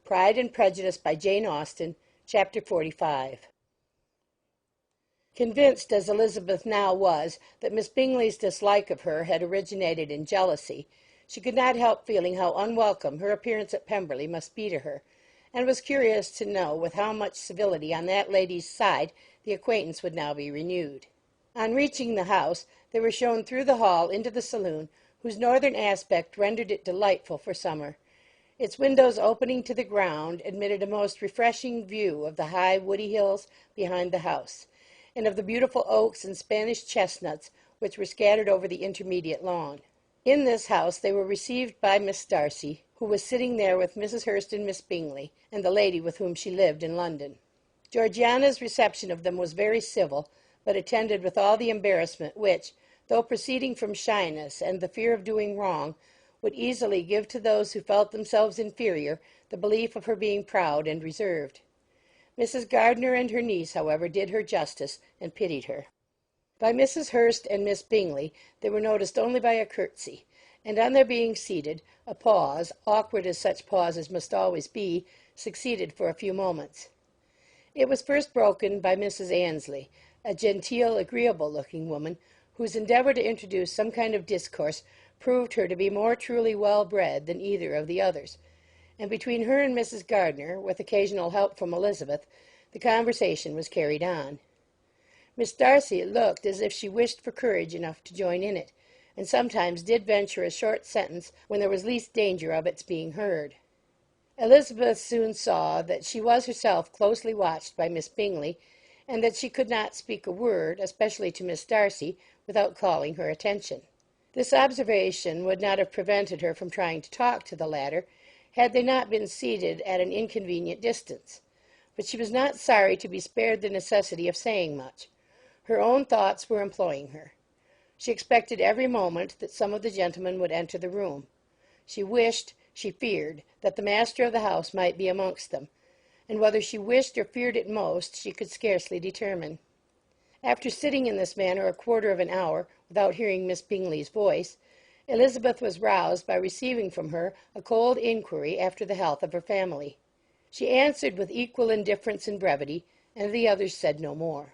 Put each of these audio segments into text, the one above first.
Pride and Prejudice by Jane Austen, Chapter 45. Convinced as Elizabeth now was that Miss Bingley's dislike of her had originated in jealousy, she could not help feeling how unwelcome her appearance at Pemberley must be to her, and was curious to know with how much civility on that lady's side the acquaintance would now be renewed. On reaching the house, they were shown through the hall into the saloon, whose northern aspect rendered it delightful for summer. Its windows opening to the ground admitted a most refreshing view of the high woody hills behind the house, and of the beautiful oaks and Spanish chestnuts which were scattered over the intermediate lawn. In this house they were received by Miss Darcy, who was sitting there with Mrs. Hurst and Miss Bingley, and the lady with whom she lived in London. Georgiana's reception of them was very civil, but attended with all the embarrassment which, though proceeding from shyness and the fear of doing wrong, would easily give to those who felt themselves inferior the belief of her being proud and reserved. Mrs. Gardiner and her niece, however, did her justice, and pitied her. By Mrs. Hurst and Miss Bingley they were noticed only by a curtsy, and on their being seated, a pause, awkward as such pauses must always be, succeeded for a few moments. It was first broken by Mrs. Annesley, a genteel, agreeable-looking woman, whose endeavour to introduce some kind of discourse proved her to be more truly well-bred than either of the others, and between her and Mrs. Gardiner, with occasional help from Elizabeth, the conversation was carried on. Miss Darcy looked as if she wished for courage enough to join in it, and sometimes did venture a short sentence when there was least danger of its being heard. Elizabeth soon saw that she was herself closely watched by Miss Bingley, and that she could not speak a word, especially to Miss Darcy, without calling her attention. This observation would not have prevented her from trying to talk to the latter, had they not been seated at an inconvenient distance. But she was not sorry to be spared the necessity of saying much. Her own thoughts were employing her. She expected every moment that some of the gentlemen would enter the room. She wished, she feared, that the master of the house might be amongst them, and whether she wished or feared it most, she could scarcely determine. After sitting in this manner a quarter of an hour, without hearing Miss Bingley's voice, Elizabeth was roused by receiving from her a cold inquiry after the health of her family. She answered with equal indifference and brevity, and the others said no more.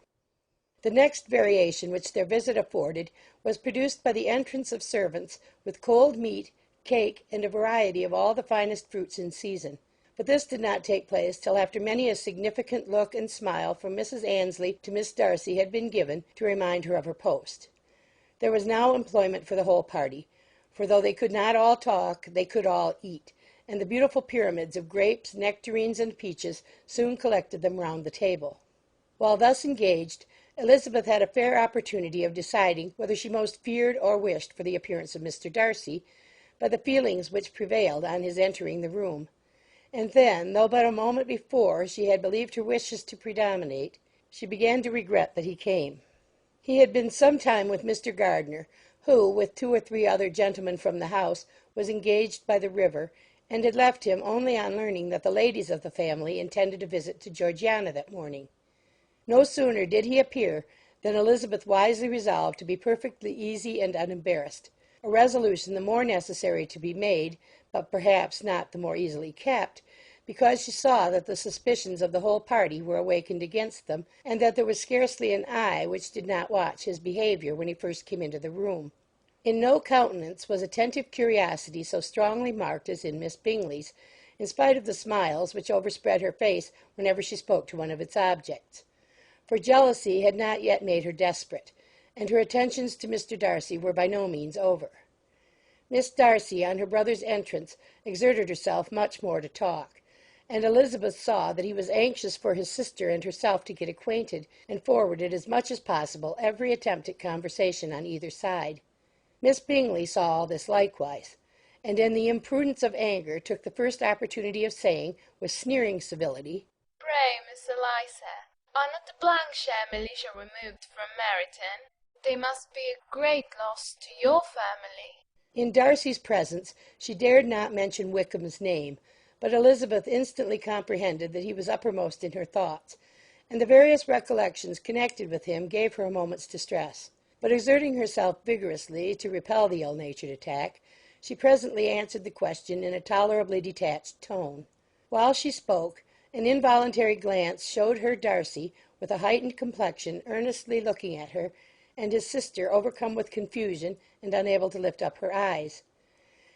The next variation which their visit afforded was produced by the entrance of servants with cold meat, cake, and a variety of all the finest fruits in season. But this did not take place till after many a significant look and smile from Mrs. Annesley to Miss Darcy had been given to remind her of her post. There was now employment for the whole party, for though they could not all talk, they could all eat, and the beautiful pyramids of grapes, nectarines, and peaches soon collected them round the table. While thus engaged, Elizabeth had a fair opportunity of deciding whether she most feared or wished for the appearance of Mr. Darcy, by the feelings which prevailed on his entering the room. And then, though but a moment before she had believed her wishes to predominate, she began to regret that he came. He had been some time with Mr. Gardiner, who, with 2 or 3 other gentlemen from the house, was engaged by the river, and had left him only on learning that the ladies of the family intended a visit to Georgiana that morning. No sooner did he appear than Elizabeth wisely resolved to be perfectly easy and unembarrassed, a resolution the more necessary to be made, but perhaps not the more easily kept, because she saw that the suspicions of the whole party were awakened against them, and that there was scarcely an eye which did not watch his behaviour when he first came into the room. In no countenance was attentive curiosity so strongly marked as in Miss Bingley's, in spite of the smiles which overspread her face whenever she spoke to one of its objects. For jealousy had not yet made her desperate, and her attentions to Mr. Darcy were by no means over. Miss Darcy, on her brother's entrance, exerted herself much more to talk, and Elizabeth saw that he was anxious for his sister and herself to get acquainted, and forwarded as much as possible every attempt at conversation on either side. Miss Bingley saw all this likewise, and in the imprudence of anger took the first opportunity of saying, with sneering civility, "Pray, Miss Eliza, are not the Blankshire militia removed from Meryton? They must be a great loss to your family." In Darcy's presence she dared not mention Wickham's name, but Elizabeth instantly comprehended that he was uppermost in her thoughts, and the various recollections connected with him gave her a moment's distress. But exerting herself vigorously to repel the ill-natured attack, she presently answered the question in a tolerably detached tone. While she spoke, an involuntary glance showed her Darcy, with a heightened complexion, earnestly looking at her, and his sister, overcome with confusion and unable to lift up her eyes.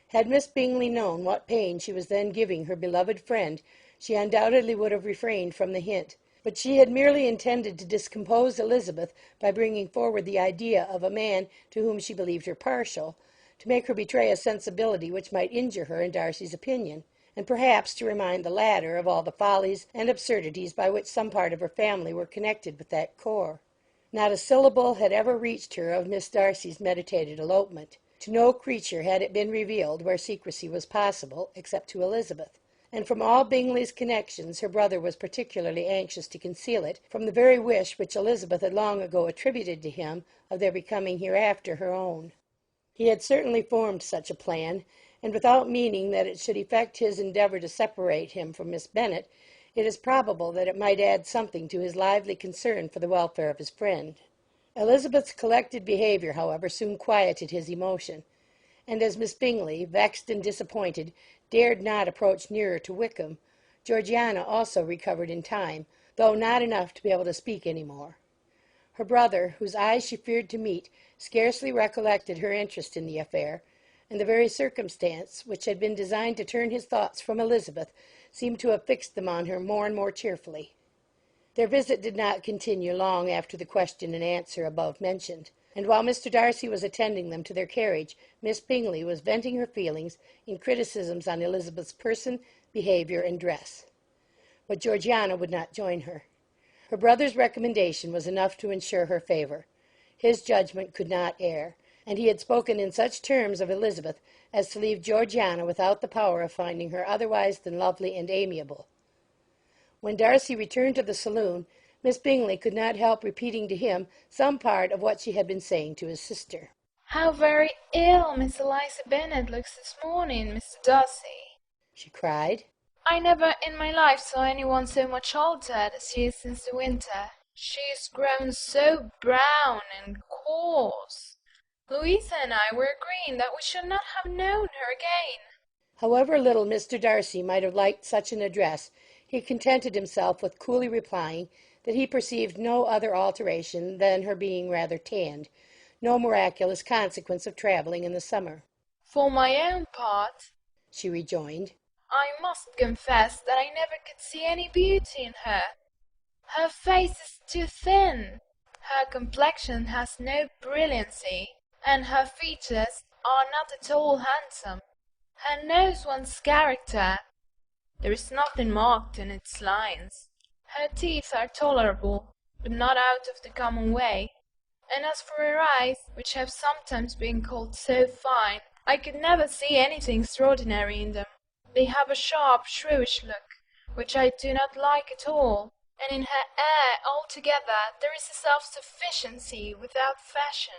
Had Miss Bingley known what pain she was then giving her beloved friend, she undoubtedly would have refrained from the hint, but she had merely intended to discompose Elizabeth by bringing forward the idea of a man to whom she believed her partial, to make her betray a sensibility which might injure her in Darcy's opinion, and perhaps to remind the latter of all the follies and absurdities by which some part of her family were connected with that corps. Not a syllable had ever reached her of Miss Darcy's meditated elopement. To no creature had it been revealed where secrecy was possible, except to Elizabeth. And from all Bingley's connections her brother was particularly anxious to conceal it, from the very wish which Elizabeth had long ago attributed to him of their becoming hereafter her own. He had certainly formed such a plan, and without meaning that it should effect his endeavour to separate him from Miss Bennet, it is probable that it might add something to his lively concern for the welfare of his friend. Elizabeth's collected behaviour, however, soon quieted his emotion, and as Miss Bingley, vexed and disappointed, dared not approach nearer to Wickham, Georgiana also recovered in time, though not enough to be able to speak any more. Her brother, whose eyes she feared to meet, scarcely recollected her interest in the affair, and the very circumstance which had been designed to turn his thoughts from Elizabeth seemed to have fixed them on her more and more cheerfully. Their visit did not continue long after the question and answer above mentioned, and while Mr. Darcy was attending them to their carriage, Miss Bingley was venting her feelings in criticisms on Elizabeth's person, behaviour, and dress. But Georgiana would not join her. Her brother's recommendation was enough to ensure her favour. His judgment could not err, and he had spoken in such terms of Elizabeth as to leave Georgiana without the power of finding her otherwise than lovely and amiable. When Darcy returned to the saloon, Miss Bingley could not help repeating to him some part of what she had been saying to his sister. "How very ill Miss Eliza Bennet looks this morning, Mr. Darcy!" she cried. "I never in my life saw anyone so much altered as she is since the winter. She is grown so brown and coarse. Louisa and I were agreeing that we should not have known her again." However little Mr. Darcy might have liked such an address, he contented himself with coolly replying that he perceived no other alteration than her being rather tanned, no miraculous consequence of travelling in the summer. "For my own part," she rejoined, "I must confess that I never could see any beauty in her. Her face is too thin, her complexion has no brilliancy, and her features are not at all handsome. Her nose wants character. There is nothing marked in its lines. Her teeth are tolerable, but not out of the common way. And as for her eyes, which have sometimes been called so fine, I could never see anything extraordinary in them. They have a sharp, shrewish look, which I do not like at all, and in her air altogether there is a self-sufficiency without fashion,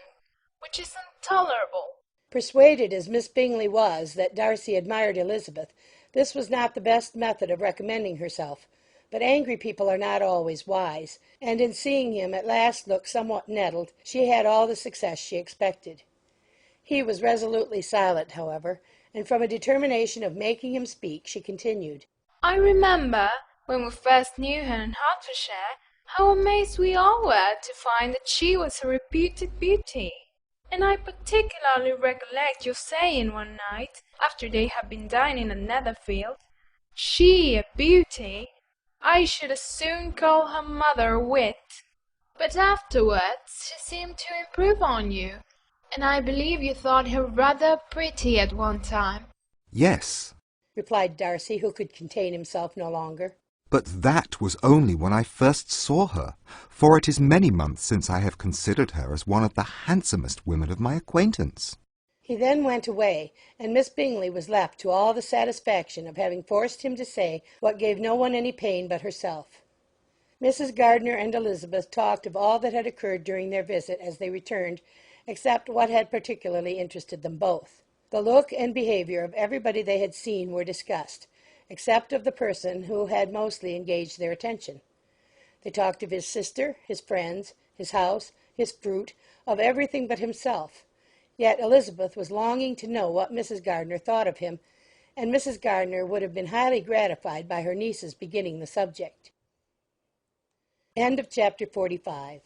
which is intolerable." Persuaded as Miss Bingley was that Darcy admired Elizabeth, this was not the best method of recommending herself, but angry people are not always wise, and in seeing him at last look somewhat nettled, she had all the success she expected. He was resolutely silent, however, and from a determination of making him speak, she continued, "I remember, when we first knew her in Hertfordshire, how amazed we all were to find that she was a reputed beauty. And I particularly recollect your saying one night, after they had been dining at Netherfield, 'She a beauty! I should as soon call her mother a wit.' But afterwards she seemed to improve on you, and I believe you thought her rather pretty at one time." "Yes," replied Darcy, who could contain himself no longer. "but that was only when I first saw her, for it is many months since I have considered her as one of the handsomest women of my acquaintance." He then went away, and Miss Bingley was left to all the satisfaction of having forced him to say what gave no one any pain but herself. Mrs. Gardiner and Elizabeth talked of all that had occurred during their visit as they returned, except what had particularly interested them both. The look and behaviour of everybody they had seen were discussed, except of the person who had mostly engaged their attention. They talked of his sister, his friends, his house, his fruit, of everything but himself. Yet Elizabeth was longing to know what Mrs. Gardiner thought of him, and Mrs. Gardiner would have been highly gratified by her niece's beginning the subject. End of chapter 45.